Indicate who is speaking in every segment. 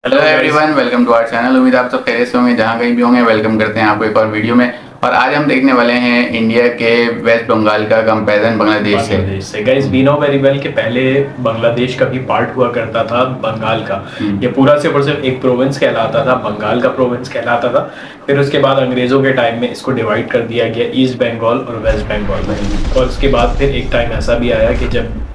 Speaker 1: Hello
Speaker 2: hello
Speaker 1: guys.
Speaker 2: Everyone, welcome to our channel. उम्मीद आप सब खैरियत से होंगे, जहाँ कहीं भी होंगे। वेलकम करते हैं आपको एक और वीडियो में। और आज हम देखने वाले हैं इंडिया के वेस्ट बंगाल का कंपैरिजन बांग्लादेश से।
Speaker 1: बांग्लादेश से guys, we know very well कि पहले बांग्लादेश का भी पार्ट हुआ करता था बंगाल का। ये पूरा सिर्फ एक प्रोविंस कहलाता था, बंगाल का प्रोविंस कहलाता था। फिर उसके बाद अंग्रेजों के टाइम में इसको डिवाइड कर दिया गया ईस्ट बंगाल और वेस्ट बंगाल में। और उसके बाद फिर एक टाइम ऐसा भी आया कि जब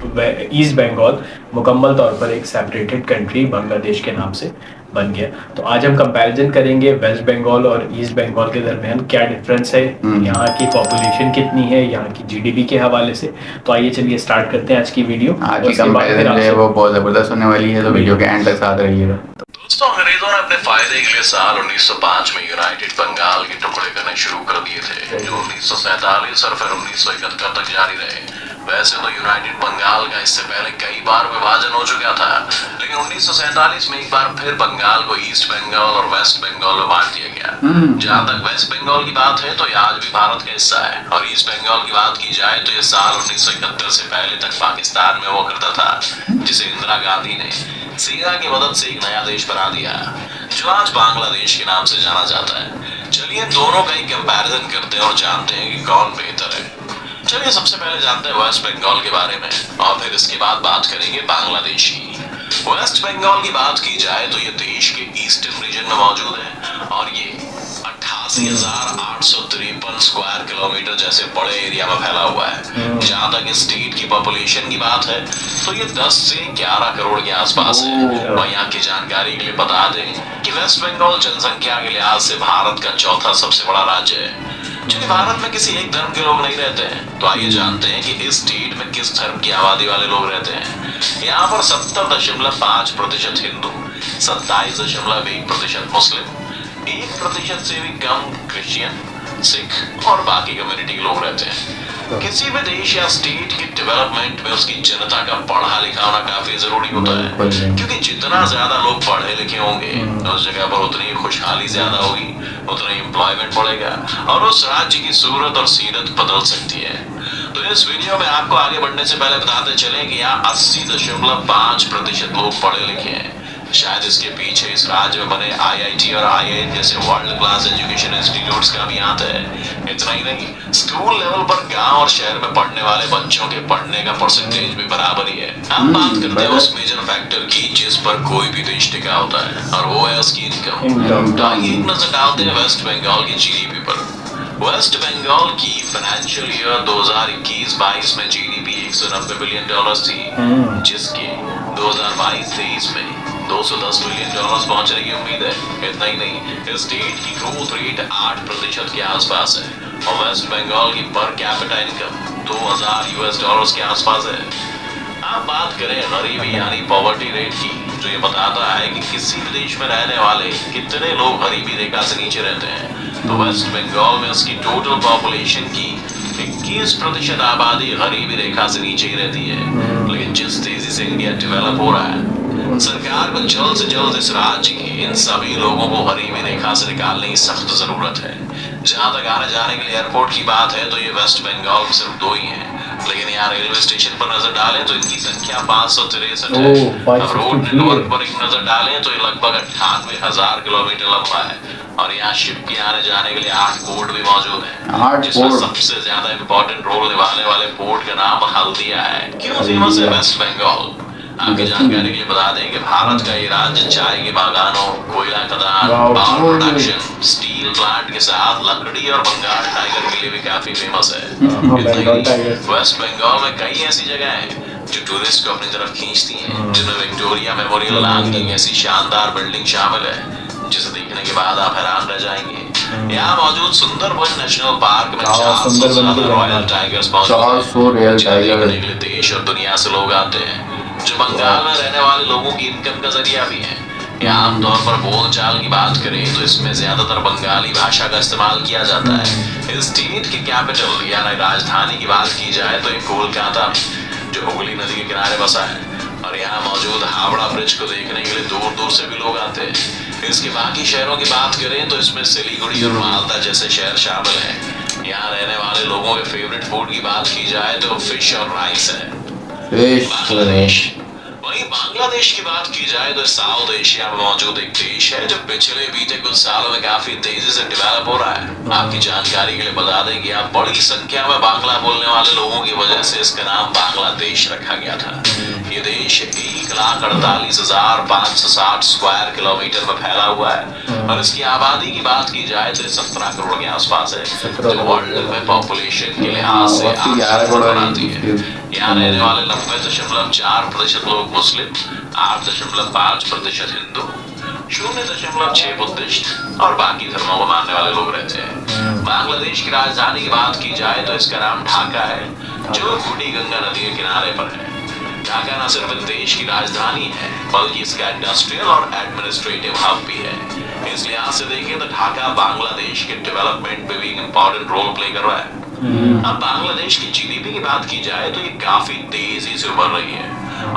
Speaker 1: ईस्ट बंगाल मुकम्मल तौर पर एक सेपरेटेड कंट्री बांग्लादेश के नाम से बन गया। तो आज हम कंपैरिजन करेंगे वेस्ट बंगाल और ईस्ट बंगाल के दरमियान क्या डिफरेंस है, यहाँ की पॉपुलेशन कितनी है, यहाँ की जीडीपी के हवाले से। तो आइए चलिए स्टार्ट करते हैं आज की वीडियो।
Speaker 2: आज की कंपैरिजन जो है वो बहुत ज़बरदस्त होने वाली है, तो वीडियो के एंड तक साथ रहिएगा।
Speaker 3: दोस्तों, अंग्रेजों ने अपने फायदे के लिए साल 1905 में यूनाइटेड बंगाल के टुकड़े करने शुरू कर दिए थे, जो 1947 और फिर 1971 तक जारी रहे। वैसे तो यूनाइटेड बंगाल का इससे पहले कई बार विभाजन हो चुका था, लेकिन 1947 में एक बार फिर बंगाल को ईस्ट बंगाल और वेस्ट बंगाल में बांट दिया गया। जहाँ तक वेस्ट बंगाल की बात है तो यह आज भी भारत का हिस्सा है, और ईस्ट बंगाल की बात की जाए तो यह साल 1971 से पहले तक पाकिस्तान में हुआ करता था, जिसे इंदिरा गांधी ने सेना की मदद से एक नया देश बना दिया, जो आज बांग्लादेश के नाम से जाना जाता है। चलिए दोनों का ही कंपैरिजन करते हैं और जानते हैं कि कौन बेहतर है। चलिए सबसे पहले जानते हैं वेस्ट बंगाल के बारे में, और फिर इसके बाद बात करेंगे बांग्लादेश की। वेस्ट बंगाल की बात की जाए तो ये देश के ईस्टर्न रीजन में मौजूद है, और ये 88,853 स्क्वायर किलोमीटर जैसे बड़े एरिया में फैला हुआ है। जहाँ तक इस स्टेट की पॉपुलेशन की बात है तो ये 10 से 11 करोड़ के आसपास है। और यहाँ की जानकारी के लिए बता दें कि वेस्ट बंगाल जनसंख्या के लिहाज से भारत का चौथा सबसे बड़ा राज्य है। चूंकि भारत में किसी एक धर्म के लोग नहीं रहते हैं, तो आइए जानते हैं कि इस स्टेट में किस धर्म की आबादी वाले लोग रहते हैं। यहाँ पर 70.5% हिंदू, 27.1% मुस्लिम, 1% से भी कम क्रिश्चियन, सिख और बाकी कम्युनिटी के लोग रहते हैं। किसी भी देश या स्टेट की डेवलपमेंट में उसकी जनता का पढ़ा लिखा होना काफी जरूरी होता है, क्योंकि जितना ज्यादा लोग पढ़े लिखे होंगे उस जगह पर उतनी खुशहाली ज्यादा होगी, उतना ही एम्प्लॉयमेंट बढ़ेगा, और उस राज्य की सूरत और सीरत बदल सकती है। तो इस वीडियो में आपको आगे बढ़ने से पहले बताते चले कि यहाँ 80.5% लोग पढ़े लिखे हैं। शायद इसके पीछे इस राज्य में बने IIT और IIM जैसे वर्ल्ड क्लास एजुकेशन इंस्टीट्यूट्स का भी हाथ है। इतना ही नहीं, स्कूल लेवल पर गांव और शहर में पढ़ने वाले बच्चों के पढ़ने का परसेंटेज भी बराबर ही है। हम बात करते हैं उस मेजर फैक्टर की जिस पर कोई भी देश टिका होता है, और वो है उसकी इनकम। तो आइए एक नजर डालते हैं वेस्ट बंगाल की जीडीपी पर। वेस्ट बंगाल की फाइनेंशियल ईयर 2021-22 में जीडीपी $190 बिलियन थी, जिसके 2022-23 में $210 बिलियन पहुंचने की उम्मीद है। इतना ही नहीं, इस स्टेट की ग्रोथ रेट 8% के आसपास है, और वेस्ट बंगाल की पर कैपिटा इनकम $2000 के आसपास है। अब बात करें गरीबी यानी पॉवर्टी रेट की, जो ये बताता है कि किसी भी देश में रहने वाले कितने लोग गरीबी रेखा से नीचे रहते हैं। तो वेस्ट बंगाल में उसकी टोटल पॉपुलेशन की 21% आबादी गरीबी रेखा से नीचे ही रहती है। लेकिन जिस तेजी से इंडिया डेवलप हो रहा है, सरकार को जल्द से जल्द इस राज्य के इन सभी लोगों को गरीबी रेखा से निकालने की सख्त जरूरत है। जहाँ तक आने जाने के लिए एयरपोर्ट की बात है तो ये वेस्ट बंगाल में सिर्फ 2 ही हैं, लेकिन यहाँ रेलवे स्टेशन पर नजर डालें तो इनकी संख्या 563 है। अब रोड नेटवर्क पर एक नजर डालें तो ये लगभग 98,000 किलोमीटर लंबा है, और यहाँ शिप के आने जाने के लिए 8 पोर्ट भी मौजूद है, जिसमें सबसे ज्यादा इम्पोर्टेंट रोल निभाने वाले पोर्ट का नाम हल्दिया है। क्यों फेमस है वेस्ट बंगाल? आपकी जानकारी के लिए बता दें कि भारत का ये राज्य चाय के बागानों, कोयला खदान, पावर प्रोडक्शन, स्टील प्लांट के साथ लकड़ी और बंगाल टाइगर के लिए भी काफी फेमस है। वेस्ट बंगाल में कई ऐसी जगह हैं जो टूरिस्ट को अपनी तरफ खींचती हैं, जिनमें विक्टोरिया मेमोरियल नाम ऐसी शानदार बिल्डिंग शामिल है, जिसे देखने के बाद आप हैरान रह जाएंगे। यहाँ मौजूद सुंदरबन नेशनल पार्क में 400 से ज्यादा रॉयल टाइगर्स मौजूद हैं, जिन्हें देखने के लिए देश और दुनिया से लोग आते हैं, जो बंगाल में रहने वाले लोगों की इनकम का जरिया भी है। यहाँ आमतौर पर बोलचाल की बात करें तो इसमें ज्यादातर बंगाली भाषा का इस्तेमाल किया जाता है। इस स्टेट की कैपिटल यानी राजधानी की बात की जाए तो ये कोलकाता, जो हुगली नदी के किनारे बसा है, और यहाँ मौजूद हावड़ा ब्रिज को देखने के लिए दूर दूर से भी लोग आते हैं। इसके बाकी शहरों की बात करें तो इसमें सिलीगुड़ी और मालदा जैसे शहर शामिल हैं। यहाँ रहने वाले लोगों के फेवरेट फूड की बात की जाए तो फिश और राइस है। बांग्लादेश वहीं बांग्लादेश की बात की जाए तो साउथ एशिया में मौजूद एक देश है जो पिछले बीते कुछ सालों में काफी तेजी से डेवलप हो रहा है। आपकी जानकारी के लिए बता दें कि आप बड़ी संख्या में बांग्ला बोलने वाले लोगों की वजह से इसका नाम बांग्लादेश रखा गया था। ये देश 1,48,560 स्क्वायर किलोमीटर में फैला हुआ है और इसकी आबादी की बात की जाए तो 17 करोड़ के आसपास है, जो वर्ल्ड में पॉपुलेशन के लिहाज से 11 करोड़ बनाती है। यहाँ रहने वाले 90.4% लोग मुस्लिम, 8.5% हिंदू, 0.6 बुद्धिस्ट और बाकी धर्मों को मानने वाले लोग रहते हैं। बांग्लादेश की राजधानी की बात की जाए तो इसका नाम ढाका है, जो बूढ़ी गंगा नदी के किनारे पर है। ढाका न सिर्फ देश की राजधानी है बल्कि इसका इंडस्ट्रियल और एडमिनिस्ट्रेटिव हब भी है। इस लिहाज से देखें तो ढाका बांग्लादेश के डेवलपमेंट में भी एक इम्पोर्टेंट रोल प्ले कर रहा है। अब बांग्लादेश की जीडीपी की बात की जाए तो ये काफी तेजी से उभर रही है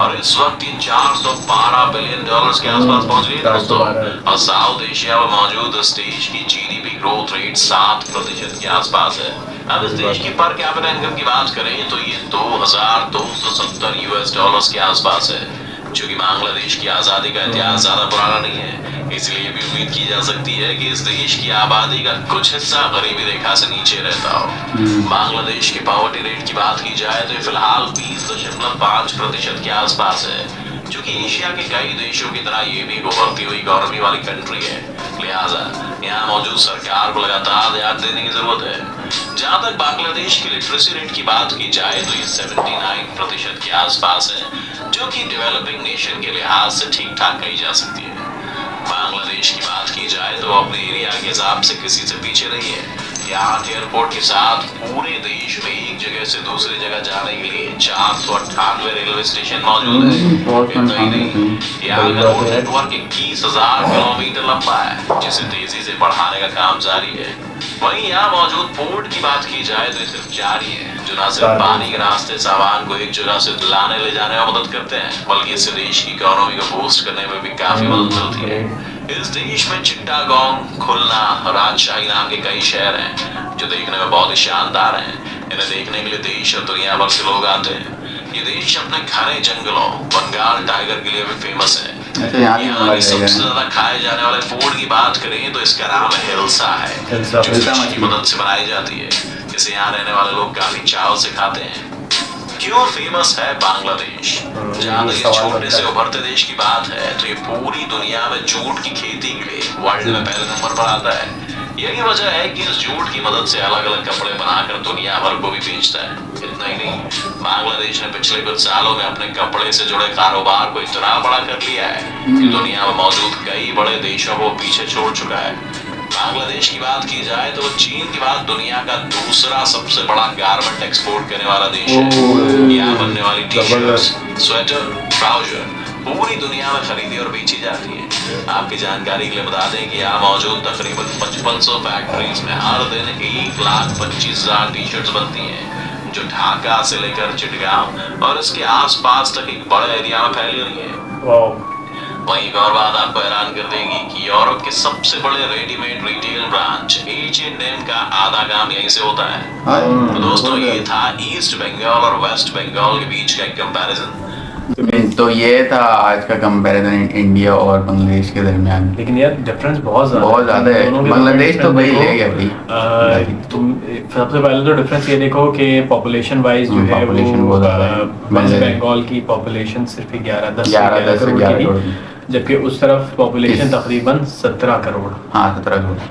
Speaker 3: और इस वक्त ये $412 बिलियन के आसपास पहुंच रही है दोस्तों। और साउथ एशिया में मौजूद इस देश की जीडीपी ग्रोथ रेट 7% के आसपास है। अब इस देश की पर कैपिटा इनकम की बात करें तो ये $2,270 के आसपास है, जो कि बांग्लादेश की आजादी का इतिहास ज्यादा पुराना नहीं है। इसलिए भी उम्मीद की जा सकती है कि इस देश की आबादी का कुछ हिस्सा गरीबी रेखा से नीचे रहता हो। बांग्लादेश के पॉवर्टी रेट की बात की जाए तो फिलहाल 20.5% के आसपास है, जो कि एशिया के कई देशों की तरह ये भी उभरती हुई इकोनॉमी वाली कंट्री है। लिहाजा यहाँ मौजूद सरकार को लगातार ध्यान देने की जरूरत है। जहाँ तक बांग्लादेश की लिटरेसी रेट की बात की जाए तो ये 79% के आसपास है, जो कि डेवलपिंग नेशन के लिहाज से ठीक ठाक कही जा सकती है। बांग्लादेश की बात की जाए तो अपने एरिया के हिसाब से किसी से पीछे नहीं है। यहाँ 8 एयरपोर्ट के साथ पूरे देश में एक जगह से दूसरी जगह जाने के लिए 498 रेलवे स्टेशन मौजूद है। इतना ही नहीं, यहाँ का रोड नेटवर्क 21,000 किलोमीटर लंबा है, जिसे तेजी से बढ़ाने का काम जारी है। वहीं यहाँ मौजूद पोर्ट की बात की जाए तो सिर्फ 4 ही है, जो न सिर्फ पानी के रास्ते सामान को एक जगह से लाने ले जाने में मदद करते हैं, बल्कि इससे देश की इकोनॉमी को बूस्ट करने में भी काफी मदद मिलती है। इस देश में चिट्टागोंग, खुलना, राजशाही नाम के कई शहर हैं, जो देखने में बहुत ही शानदार हैं। इन्हें देखने के लिए देश और दुनिया भर से लोग आते हैं। ये देश अपने घने जंगलों, बंगाल टाइगर के लिए भी फेमस है। यहाँ की सबसे ज्यादा खाए जाने वाले फूड की बात करें तो इसका नाम हिल्सा है, जो फिश की मदद से बनाई जाती है। इसे यहाँ रहने वाले लोग काफी चाव से खाते हैं। क्यों फेमस है बांग्लादेश? जहाँ तक इस छोटे से उभरते देश की बात है तो ये पूरी दुनिया में जूट की खेती के लिए वर्ल्ड में पहले नंबर पर आता है। यही वजह है कि इस जूट की मदद से अलग अलग कपड़े बनाकर दुनिया भर को भी बेचता है। इतना ही नहीं, बांग्लादेश ने पिछले कुछ सालों में अपने कपड़े से जुड़े कारोबार को इतना बड़ा कर लिया है कि दुनिया में मौजूद कई बड़े देशों को पीछे छोड़ चुका है। बांग्लादेश की बात की जाए तो चीन के बाद दुनिया का दूसरा सबसे बड़ा गारमेंट एक्सपोर्ट करने वाला देश है। यहाँ बनने वाली टी-शर्ट्स, स्वेटर, ट्राउजर पूरी दुनिया में खरीदी और बेची जाती है। आपकी जानकारी के लिए बता दें कि यहाँ मौजूद तकरीबन 5500 फैक्ट्रीज में हर दिन 1,25,000 टी-शर्ट्स बनती हैं, जो ढाका से लेकर चिटगांव और इसके आसपास तक एक बड़े एरिया में फैली हुई है। वहीं एक और बात आपको हैरान कर देगी कि यूरोप के सबसे बड़े रेडीमेड रिटेल ब्रांच H&M का आधा काम यहीं से होता है। तो दोस्तों, ये था ईस्ट बंगाल और वेस्ट बंगाल के बीच का एक कंपैरिजन।
Speaker 2: तो ये था आज का कंपैरिजन इंडिया और बांग्लादेश के दरमियान।
Speaker 1: लेकिन यार डिफरेंस बहुत ज्यादा
Speaker 2: है। बांग्लादेश तो भाई ले गया भाई।
Speaker 1: तुम सबसे पहले तो डिफरेंस ये देखो कि पॉपुलेशन वाइज जो है वो वेस्ट बंगाल की पॉपुलेशन सिर्फ 11 करोड़ की, जबकि उस तरफ पॉपुलेशन तकरीबन 17 करोड़।
Speaker 2: हाँ,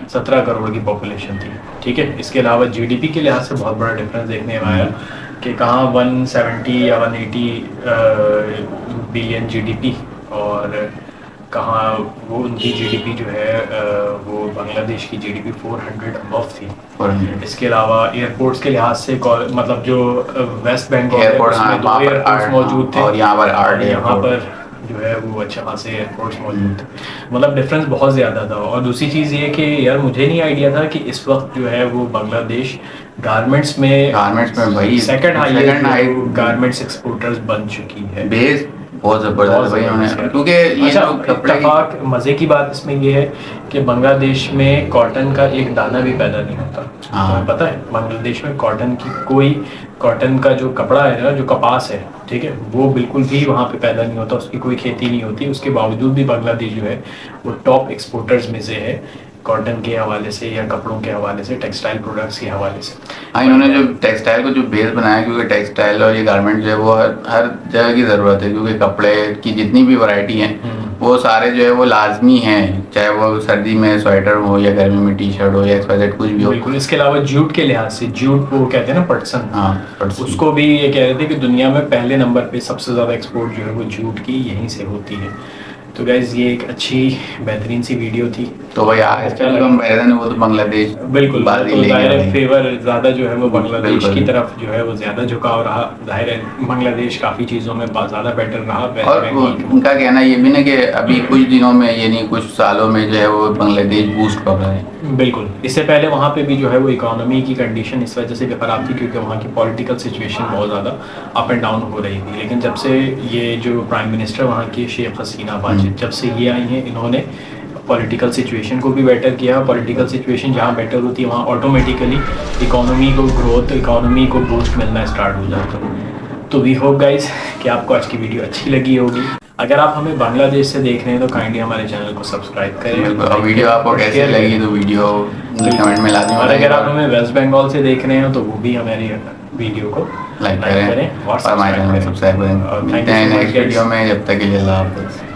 Speaker 1: 17 करोड़ की पॉपुलेशन थी। ठीक है, इसके अलावा जीडीपी के लिहाज से बहुत बड़ा डिफरेंस देखने में आया कि कहाँ 170 या 180 बिलियन जीडीपी और कहाँ वो उनकी जीडीपी जो है वो बांग्लादेश की जीडीपी 400 अबव थी। इसके अलावा एयरपोर्ट्स के लिहाज से मतलब जो वेस्ट बंगाल में 2 एयरपोर्ट्स मौजूद थे और यहाँ पर जो है वो अच्छा खासे एयरपोर्ट्स मौजूद थे। मतलब डिफरेंस बहुत ज़्यादा था। और दूसरी चीज़ ये कि यार मुझे नहीं आइडिया था कि इस वक्त जो है वो बांग्लादेश गारमेंट्स में
Speaker 2: भाई
Speaker 1: सेकंड हाई गारमेंट्स एक्सपोर्टर्स बन चुकी है।
Speaker 2: बहुत जबरदस्त भाई उन्होंने, क्योंकि ये
Speaker 1: अच्छा,
Speaker 2: जो कपड़े की
Speaker 1: इत्तेफाक मजे की बात इसमें ये है कि बांग्लादेश में कॉटन का एक दाना भी पैदा नहीं होता।
Speaker 2: हाँ।
Speaker 1: तुम्हें पता है बांग्लादेश में कॉटन का जो कपड़ा है ना, जो कपास है, ठीक है, वो बिल्कुल भी वहाँ पे पैदा नहीं होता, उसकी कोई खेती नहीं होती। उसके बावजूद भी बांग्लादेश जो है वो टॉप एक्सपोर्टर्स में से है, कॉटन के हवाले से या कपड़ों के हवाले से, टेक्सटाइल प्रोडक्ट्स के हवाले से।
Speaker 2: हाँ, इन्होंने जो टेक्सटाइल को जो बेस बनाया, क्योंकि टेक्सटाइल और ये गारमेंट जो है वो हर जगह की ज़रूरत है, क्योंकि कपड़े की जितनी भी वैरायटी हैं वो सारे जो है वो लाजमी हैं, चाहे वो सर्दी में स्वेटर हो या गर्मी में टी शर्ट हो या एक्सवाइजेड कुछ भी हो।
Speaker 1: बिल्कुल। इसके अलावा जूट के लिहाज से, जूट वो कहते हैं ना पटसन,
Speaker 2: हाँ, पटसन।
Speaker 1: उसको भी ये कह रहे थे कि दुनिया में पहले नंबर पे सबसे ज़्यादा एक्सपोर्ट जो है वो जूट की यहीं से होती है। तो गाइज ये एक अच्छी बेहतरीन सी वीडियो थी।
Speaker 2: तो भाई आज का जो कंपैरिजन है वो तो बांग्लादेश
Speaker 1: बिल्कुल,
Speaker 2: बाजी
Speaker 1: तो
Speaker 2: लेके
Speaker 1: जाहिर है
Speaker 2: आई है।
Speaker 1: फेवर ज़्यादा जो है वो बांग्लादेश
Speaker 2: बिल्कुल।
Speaker 1: की तरफ जो है वो ज़्यादा झुकाव रहा। जाहिर है बांग्लादेश काफ़ी चीज़ों में ज़्यादा बेटर रहा।
Speaker 2: और उनका कहना ये भी ना कि अभी कुछ दिनों में, यानी कुछ सालों में जो है वो बांग्लादेश बूस्ट कर रहा है।
Speaker 1: बिल्कुल। इससे पहले वहाँ पे भी जो है वो इकोनॉमी की कंडीशन इस वजह से भी ख़राब थी क्योंकि वहाँ की पॉलिटिकल सिचुएशन बहुत ज़्यादा अप एंड डाउन हो रही थी। लेकिन जब से ये जो प्राइम मिनिस्टर वहाँ की शेख हसीना वाजिद जब से ये आई हैं, इन्होंने पॉलिटिकल सिचुएशन को भी बेटर किया। पॉलिटिकल सिचुएशन जहाँ बेटर होती है वहाँ ऑटोमेटिकली इकोनॉमी को ग्रोथ, इकोनॉमी को बूस्ट मिलना स्टार्ट हो जाता है। तो वी होप गाइज कि आपको आज की वीडियो अच्छी लगी होगी। अगर आप हमें बांग्लादेश से देख रहे हैं तो काइंडली हमारे चैनल को सब्सक्राइब करें।
Speaker 2: और वीडियो आपको कैसे लगी तो वीडियो कमेंट में लाजमी
Speaker 1: और अगर आप हमें वेस्ट बंगाल से देख रहे हैं तो वो भी हमारी वीडियो को
Speaker 2: लाइक करें और हमारे चैनल को सब्सक्राइब करें। मिलते हैं नेक्स्ट वीडियो में, जब तक के लिए अल्लाह हाफ़िज़।